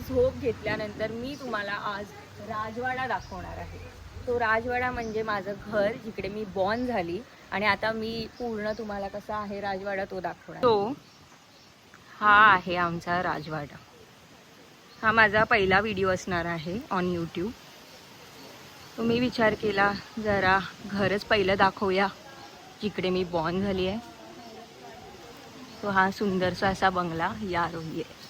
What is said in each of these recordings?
झोप घेतल्यानंतर मी तुम्हाला आज राजवाडा दाखवणार आहे. तो राजवाडा म्हणजे माझं घर, जिकडे मी बॉर्न झाली. आणि आता मी पूर्ण तुम्हाला कसा आहे राजवाडा तो दाखवणार. तो हा आहे आमचा राजवाडा. हा माझा पहिला व्हिडिओ असणार आहे ऑन यूट्यूब. तो मी विचार केला जरा घरच पहिलं दाखवूया जिकडे मी बॉर्न झाली आहे. तो हा सुंदरसा असा बंगला या रोही आहे.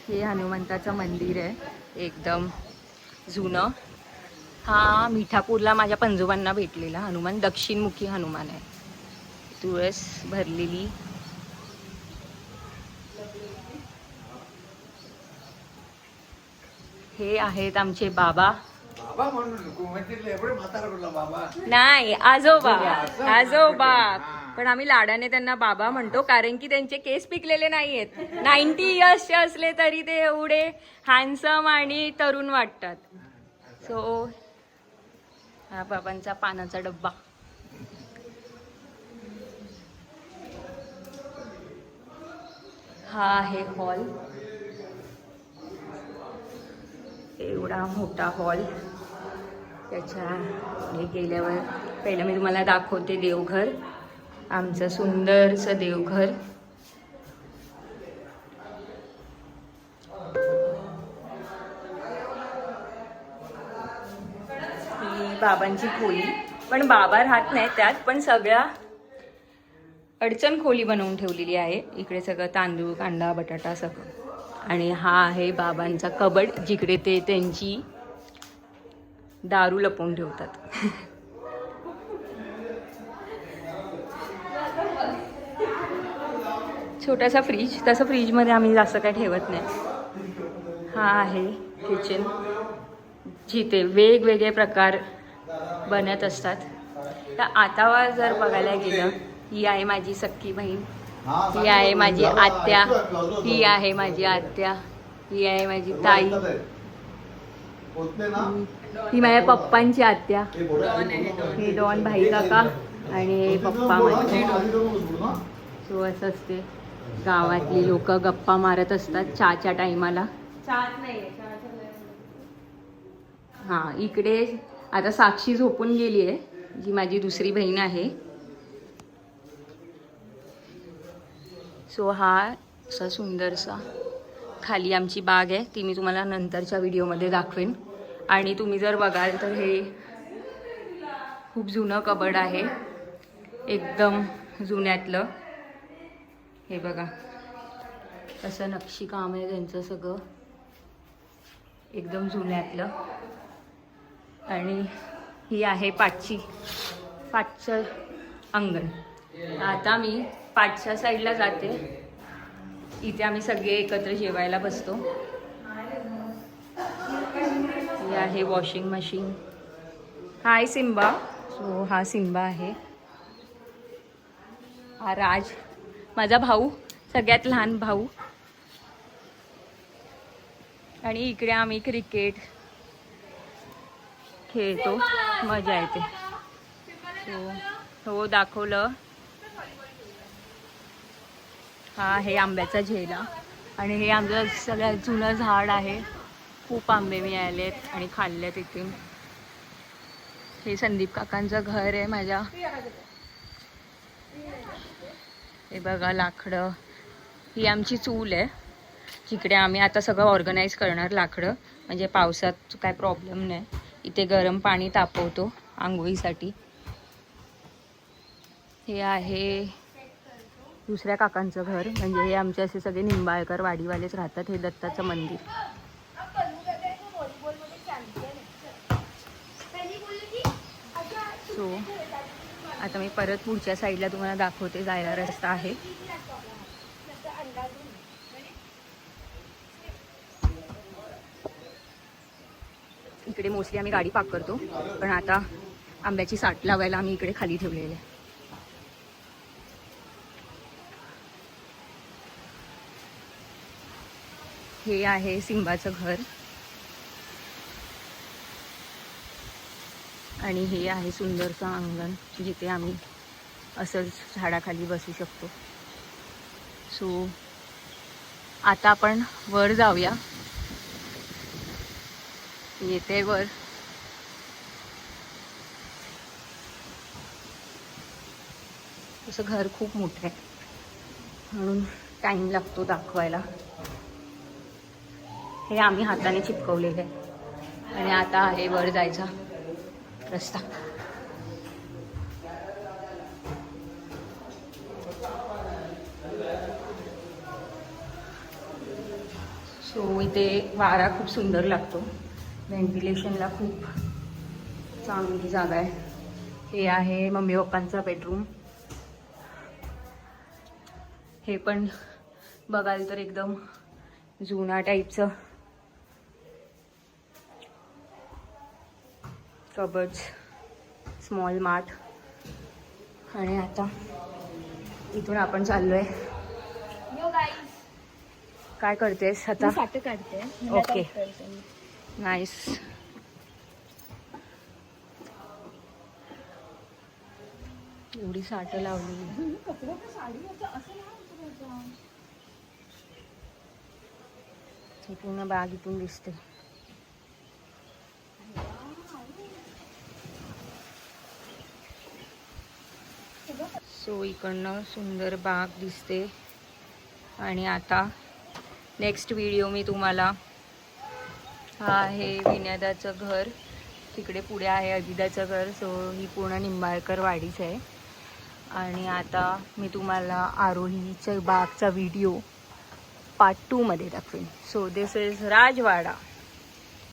हे हनुमंताचं मंदिर आहे एकदम जुनं. हा मिठापूरला माझ्या पंजोबांना भेटलेला हनुमान, दक्षिणमुखी हनुमान आहे. तुळस भरलेली. हे आहेत आमचे बाबा. नाही, आजोबा. आजोबा, पण आम्ही लाडाने त्यांना बाबा म्हणतो कारण की त्यांचे केस पिकलेले नाहीयेत. 90 इयर्सचे असले तरी ते एवढे हँडसम आणि तरुण वाटतात. सो हा बाबांचा पानाचा डब्बा. हा आहे हॉल. एवढा मोठा हॉल. त्याच्या गेल्यावर पहिलं मी तुम्हाला दाखवते देवघर, आमचं सुंदरसं देवघर. ही बाबांची खोली, पण बाबा राहत नाही त्यात, पण सगळ्या अडचण खोली बनवून ठेवलेली आहे. इकडे सगळं तांदूळ, कांदा, बटाटा सगळं. आणि हा आहे बाबांचा कबड, जिकडे ते त्यांची दारू लपवून ठेवतात. छोटासा फ्रीज, तसं फ्रीजमध्ये आम्ही जास्त काय ठेवत नाही. हा आहे किचन, जिथे वेगवेगळे प्रकार बनत असतात. तर आता जर बघायला गेलं, ही आहे माझी सख्खी बहीण, ही आहे माझी आत्या, ही आहे माझी आत्या, ही आहे माझी ताई, ही माझ्या पप्पांची आत्या, हे डॉन भाई काका आणि हे पप्पा माझे. सो असं असते, गावातली लोक गप्पा मारत असतात चहाच्या टायमाला. हा, इकडे आता साक्षी झोपून गेली आहे, जी माझी दुसरी बहीण आहे. सो हा असा सुंदरसा खाली आमची बाग आहे, ती मी तुम्हाला नंतरच्या व्हिडिओमध्ये दाखवेन. आणि तुम्ही जर बघाल तर हे खूप जुनं कबड आहे, एकदम जुन्यातलं. हे बघा कसं नक्षी काम आहे त्यांचं सगळं, एकदम जुन्यातलं. आणि ही आहे पाठचं अंगण. आता मी पाठच्या साईडला जाते, इथे आम्ही सगळे एकत्र जेवायला बसतो. ही आहे वॉशिंग मशीन. हाय सिम्बा. सो हा सिम्बा आहे. हा राज माझा भाऊ, सगळ्यात लहान भाऊ. आणि इकडे आम्ही क्रिकेट खेळतो, मजा येते. हो दाखवलं. हा आहे आंब्याचा झेला. आणि हे आमचं सगळ्यात जुनं झाड आहे. खूप आंबे मिळालेत आणि खाल्लेत इथे. हे संदीप काकांचं घर आहे माझ्या. हे बघा लाकडं. ही आमची चूल आहे, जिकडे आम्ही आता सगळं ऑर्गनाईज करणार लाकडं, म्हणजे पावसात काय प्रॉब्लेम नाही. इथे गरम पाणी तापवतो आंघोळीसाठी. हे आहे दुसऱ्या काकांचं घर, म्हणजे हे आमचे असे सगळे निंबाळकर वाडीवालेच राहतात. हे दत्ताचं मंदिर. सो आता मी परत पुढच्या साईडला तुम्हाला दाखवते, जायला रस्ता आहे. इकडे मोस्टली आम्ही गाडी पार्क करतो, पण आता आंब्याची साठ लावायला आम्ही इकडे खाली ठेवलेले आहे. हे आहे सिंबाचं घर. आणि हे आहे सुंदरचं अंगण, जिथे आम्ही असंच झाडाखाली बसू शकतो. सो आता आपण वर जाऊया. येते वर. तसं घर खूप मोठं आहे म्हणून टाइम लागतो दाखवायला. हे आम्ही हाताने चिपकवलेलं आहे आणि आता आहे वर जायचा रस्ता. सो इथे वारा खूप सुंदर लागतो. व्हेंटिलेशनला खूप चांगली जागा आहे. हे आहे मम्मी पप्पांचा बेडरूम. हे पण बघाल तर एकदम जुना टाईपचं. Cupboards, small mart. आणि आता इथून आपण चाललोय. काय करतेस आता? साठं काढते. Okay, nice. एवढी साठं लावली. पूर्ण बॅग इथून दिसते. सो इकडनं सुंदर बाग दिसते. आणि आता नेक्स्ट व्हिडिओ मी तुम्हाला, हा आहे विनोदाचं घर, तिकडे पुढे आहे अजिदाचं घर. सो ही पूर्ण निंबाळकर वाडीच आहे. आणि आता मी तुम्हाला आरोहीच्या बागचा व्हिडिओ पार्ट 2 मध्ये दाखवेन. So this is Rajwada.